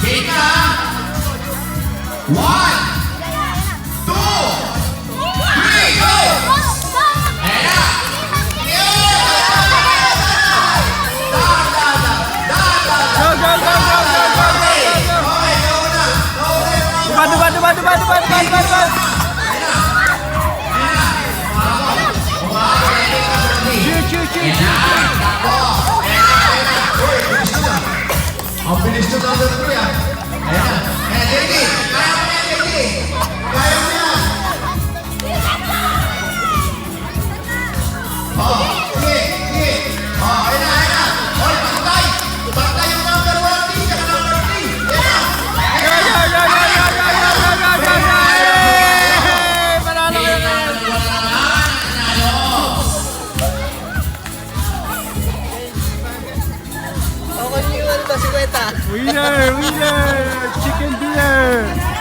Game na. 1, 2, 3, go! Ayan na. Go, go, go, go, go, go, go, go, go. Dubat. Shoot. Ang bilis nyo talaga ito yan. Ayan na. Ayan, JD. Kaya mo yan, JD. Kaya mo yan. Sige. Ayan na. Hoy, pantay. Pantay yung number 1 team, saka number 3. Ayan na. Panalo ka na. Ako niyo ano to, 50. Winner! Chicken dinner!